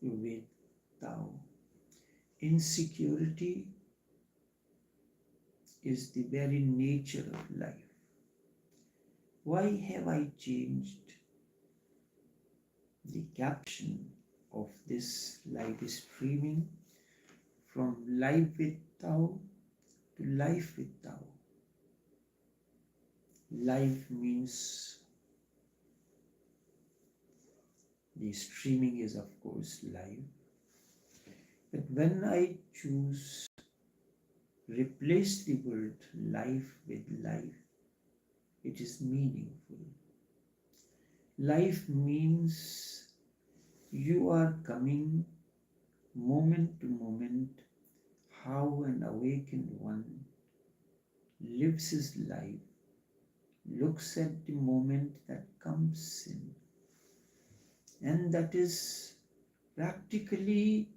with Tao. Insecurity is the very nature of life. Why have I changed the caption of this live streaming from Live with Tao to Life with Tao? Live means the streaming is of course live, but when I choose replace the word life with life, it is meaningful. Life means you are coming moment to moment how an awakened one lives his life, looks at the moment that comes in, and that is practically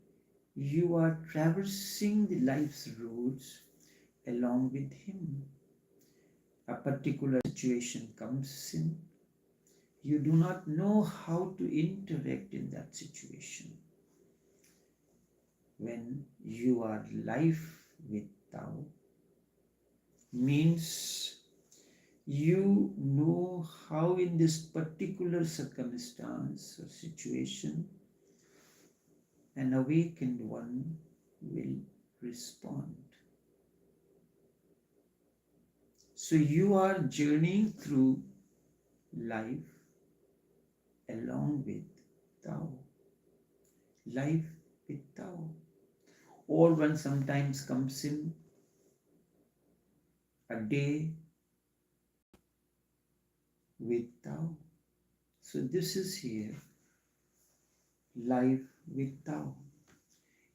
you are traversing the life's roads along with him. A particular situation comes in, you do not know how to interact in that situation. When you are life with Tao, means you know how in this particular circumstance or situation an awakened one will respond. So you are journeying through life along with Tao. Life with Tao. Or one sometimes comes in a day with Tao. So this is here, life with Tao.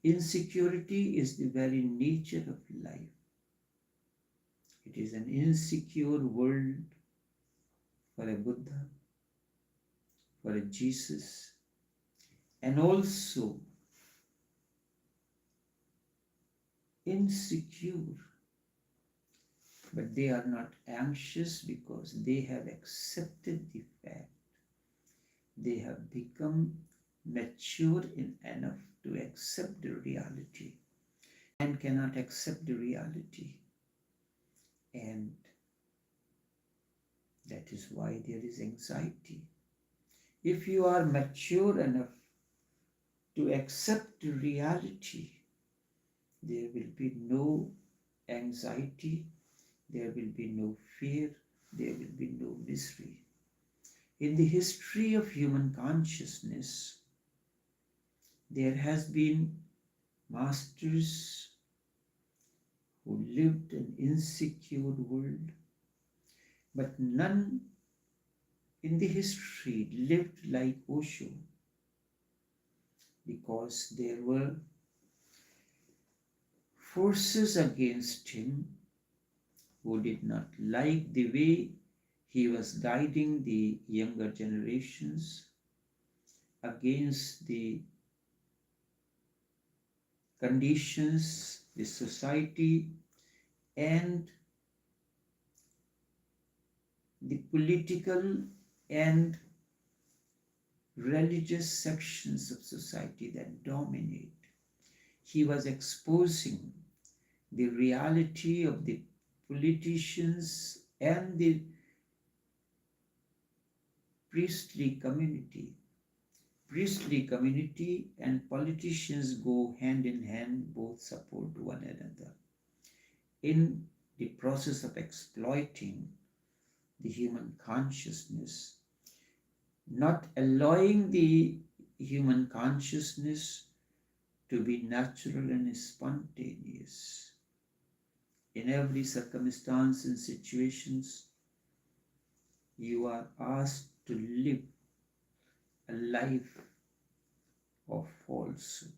Insecurity is the very nature of life. It is an insecure world for a Buddha, for a Jesus, and also insecure. But they are not anxious because they have accepted the fact. They have become mature enough to accept the reality. Man cannot accept the reality. And that is why there is anxiety. If you are mature enough to accept the reality, there will be no anxiety, there will be no fear, there will be no misery. In the history of human consciousness, there has been masters who lived an insecure world, but none in the history lived like Osho, because there were forces against him who did not like the way he was guiding the younger generations, against the conditions, the society, and the political and religious sections of society that dominate. He was exposing the reality of the politicians and the priestly community. Priestly community and politicians go hand in hand, both support one another in the process of exploiting the human consciousness, not allowing the human consciousness to be natural and spontaneous. In every circumstance and situations, you are asked to live a life of falsehood.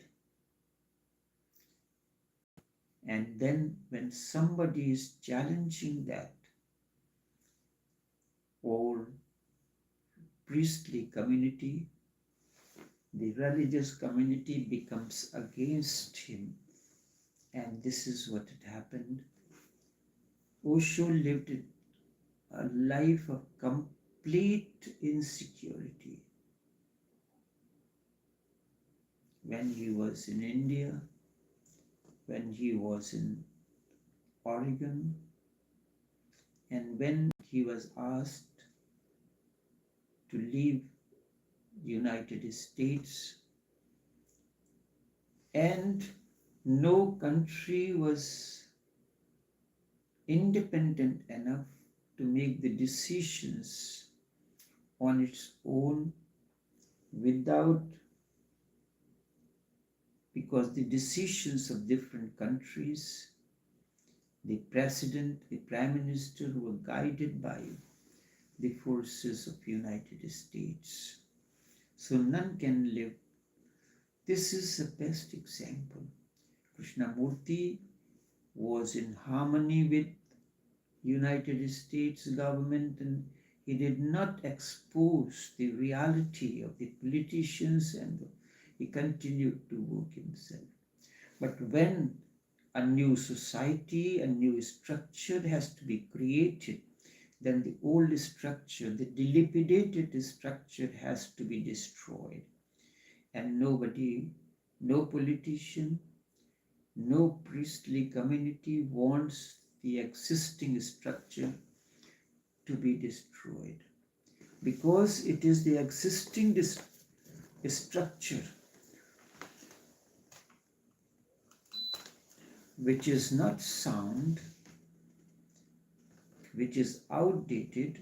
And then when somebody is challenging that, or priestly community, the religious community becomes against him. And this is what had happened. Osho lived a life of complete insecurity. when he was in India, when he was in Oregon, and when he was asked to leave the United States, and no country was independent enough to make the decisions on its own without, because the decisions of different countries, the president, the prime minister were guided by the forces of United States. So none can live. This is the best example. Krishnamurti was in harmony with United States government, and he did not expose the reality of the politicians, and he continued to work himself. But when a new society, a new structure has to be created, then the old structure, the dilapidated structure has to be destroyed. And nobody, no politician, no priestly community wants the existing structure to be destroyed, because it is the existing structure which is not sound, which is outdated,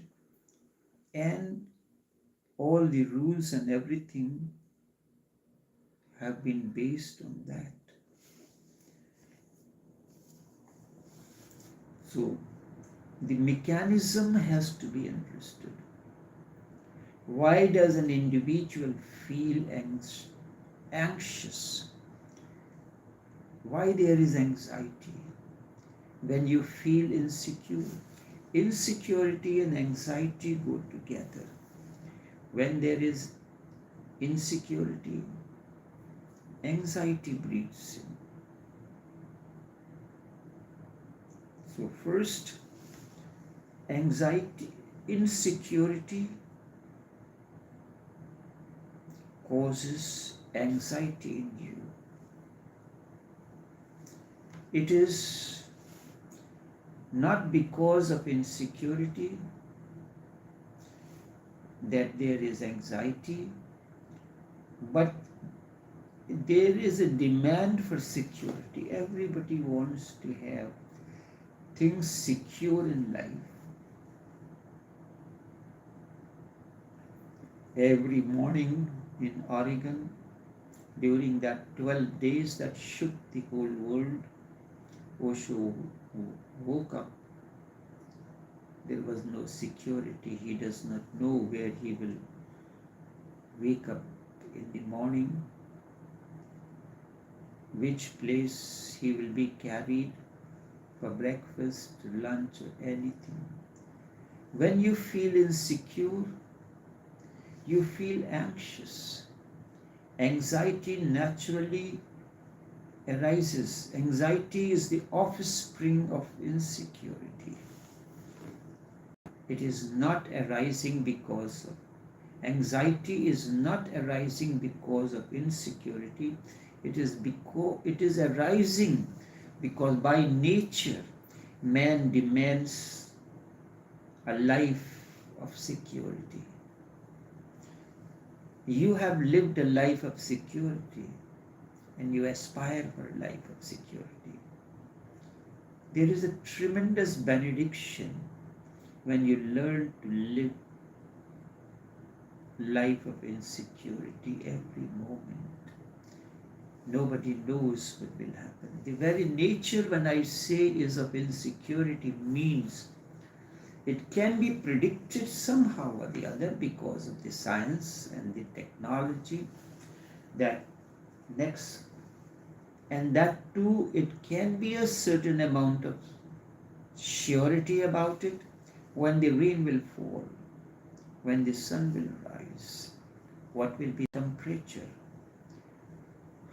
and all the rules and everything have been based on that. So the mechanism has to be understood. Why does an individual feel anxious? Why there is anxiety? When you feel insecure, insecurity and anxiety go together. When there is insecurity, anxiety breeds in. So first, anxiety, insecurity causes anxiety in you. It is not because of insecurity that there is anxiety, but there is a demand for security. Everybody wants to have things secure in life. Every morning in Oregon, during that 12 days that shook the whole world, Osho woke up. There was no security. He does not know where he will wake up in the morning, which place he will be carried for breakfast, lunch, or anything. When you feel insecure, you feel anxious. Anxiety naturally arises. Anxiety is the offspring of insecurity. It is not arising because of anxiety is not arising because of insecurity. It is arising because by nature man demands a life of security. You have lived a life of security and you aspire for a life of security. There is a tremendous benediction when you learn to live life of insecurity every moment. Nobody knows what will happen. The very nature, when I say, is of insecurity means it can be predicted somehow or the other because of the science and the technology that next, and that too, it can be a certain amount of surety about it, when the rain will fall, when the sun will rise, what will be temperature,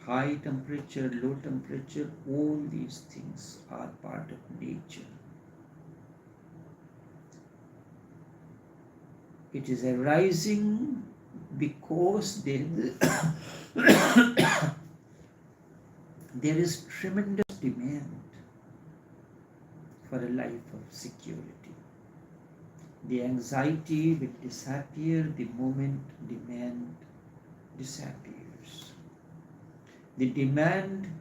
high temperature, low temperature, all these things are part of nature. It is arising because there is There is tremendous demand for a life of security. The anxiety will disappear the moment demand disappears. The demand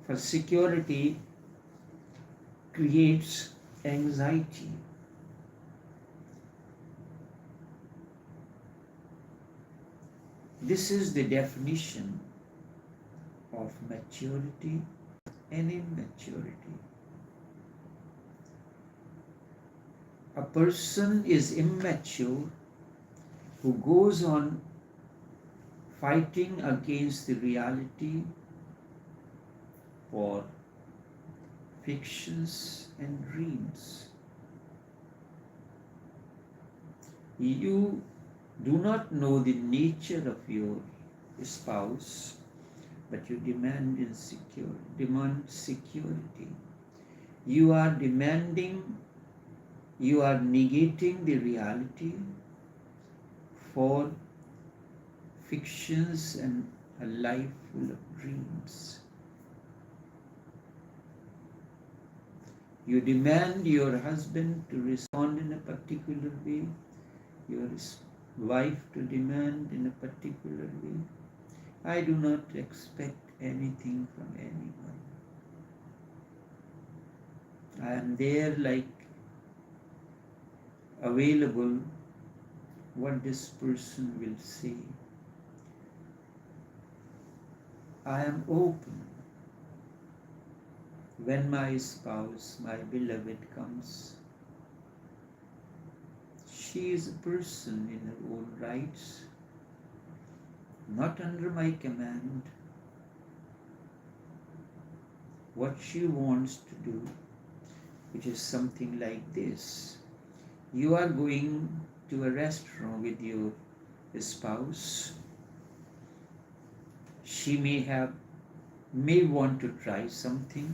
for security creates anxiety. This is the definition of maturity and immaturity. A person is immature who goes on fighting against the reality for fictions and dreams. You do not know the nature of your spouse, but you demand security. You are negating the reality for fictions and a life full of dreams. You demand your husband to respond in a particular way, your wife to demand in a particular way. I do not expect anything from anyone. I am there like available what this person will say. I am open. When my spouse, my beloved comes, she is a person in her own rights, not under my command. What she wants to do, which is something like this. You are going to a restaurant with your spouse. She may want to try something.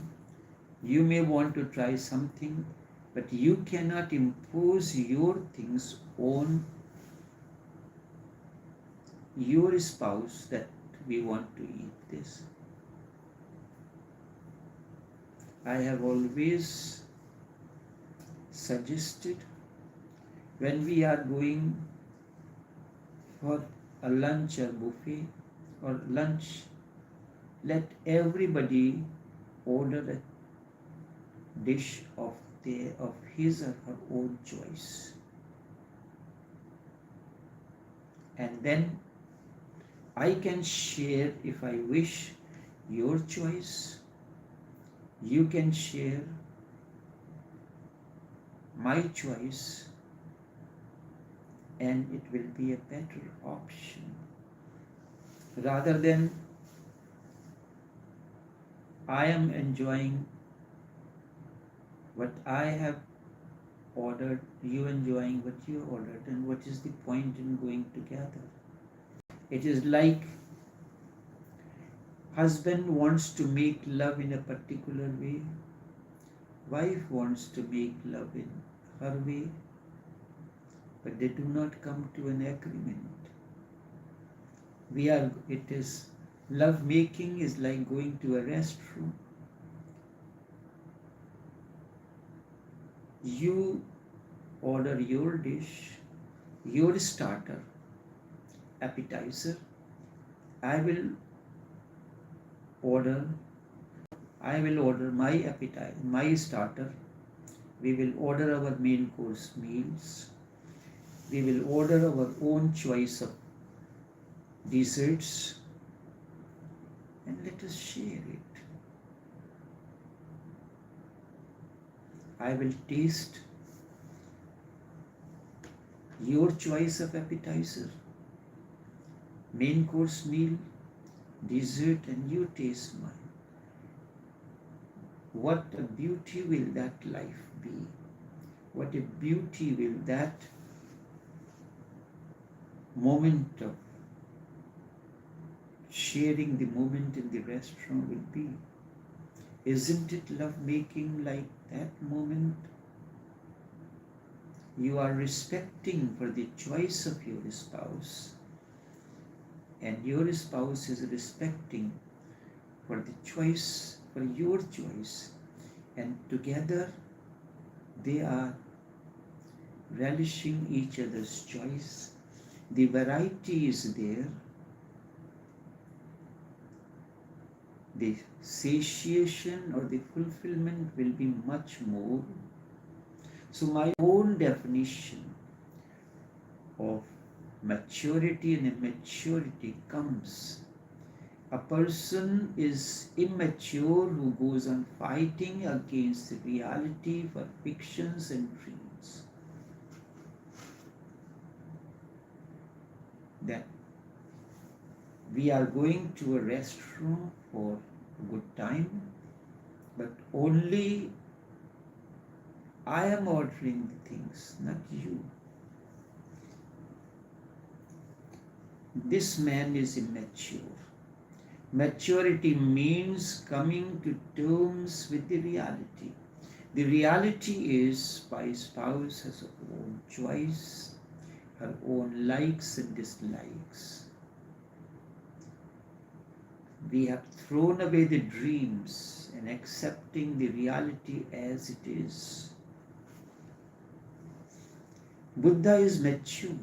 You may want to try something, but you cannot impose your things on your spouse that we want to eat this. I have always suggested when we are going for a lunch or buffet or lunch, let everybody order a dish of his or her own choice. And then I can share, if I wish, your choice. You can share my choice, and it will be a better option. Rather than I am enjoying what I have ordered, you enjoying what you ordered, and what is the point in going together? It is like husband wants to make love in a particular way, wife wants to make love in her way, but they do not come to an agreement. Love making is like going to a restroom. You order your dish, your starter, appetizer. I will order my starter. We will order our main course meals. We will order our own choice of desserts, and let us share it. I will taste your choice of appetizer, main course meal, dessert, and you taste mine. What a beauty will that life be. What a beauty will that moment of sharing the moment in the restaurant will be. Isn't it love making like that moment? You are respecting for the choice of your spouse, and your spouse is respecting for the choice, for your choice, and together they are relishing each other's choice. The variety is there, the satiation or the fulfillment will be much more. So my own definition of maturity and immaturity comes. A person is immature who goes on fighting against the reality for fictions and dreams. That we are going to a restaurant for a good time, but only I am ordering the things, not you. This man is immature. Maturity means coming to terms with the reality. The reality is my spouse has her own choice, her own likes and dislikes. We have thrown away the dreams and accepting the reality as it is. Buddha is mature.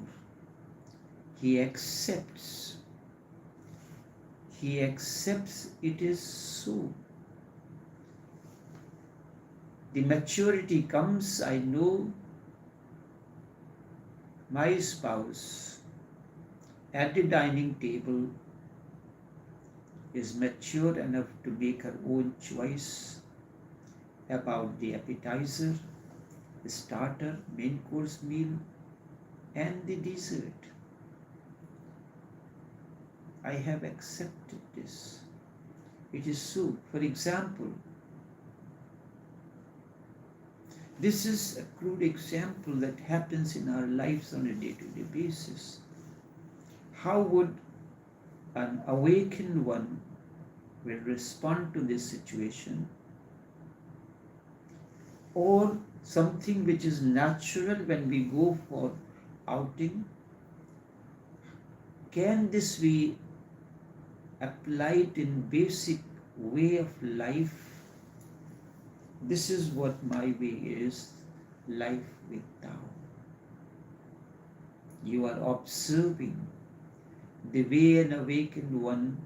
He accepts it is so. The maturity comes, I know my spouse at the dining table is mature enough to make her own choice about the appetizer, the starter, main course meal, and the dessert. I have accepted this. It is so. For example, this is a crude example that happens in our lives on a day-to-day basis. How would an awakened one will respond to this situation? Or something which is natural when we go for outing? Can this be applied in basic way of life? This is what my way is, life with Tao. You are observing the way an awakened one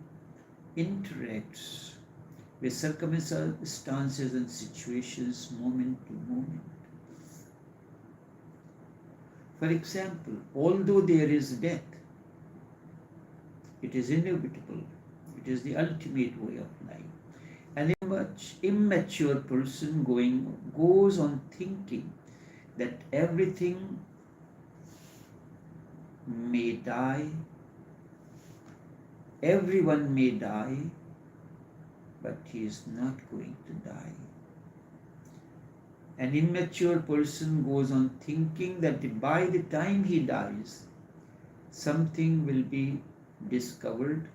interacts with circumstances and situations moment to moment. For example, although there is death, it is inevitable. It is the ultimate way of life. An immature person goes on thinking that everything may die, everyone may die, but he is not going to die. An immature person goes on thinking that by the time he dies, something will be discovered,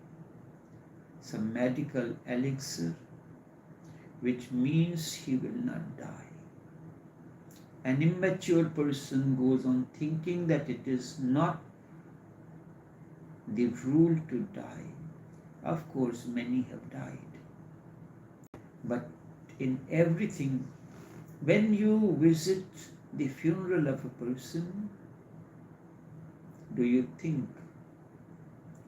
some medical elixir, which means he will not die. An immature person goes on thinking that it is not the rule to die. Of course, many have died. But in everything, when you visit the funeral of a person, do you think,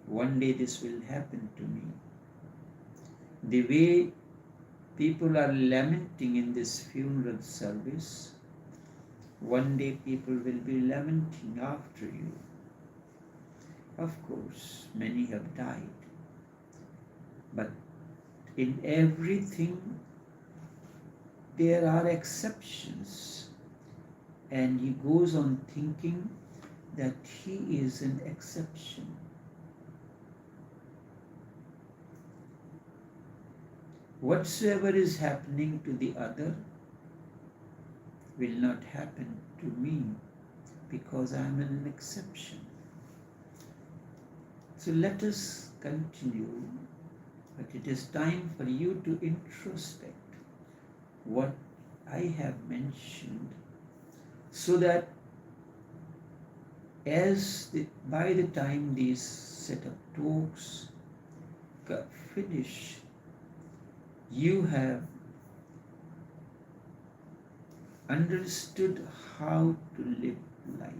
one day this will happen to me? The way people are lamenting in this funeral service, one day people will be lamenting after you. Of course, many have died. But in everything, there are exceptions. And he goes on thinking that he is an exception. Whatsoever is happening to the other will not happen to me because I am an exception. So let us continue, but it is time for you to introspect what I have mentioned, so that by the time these set of talks finish, You have understood how to live life.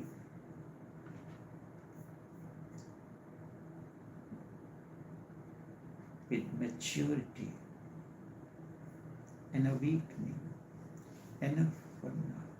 With maturity and awakening. Enough for now.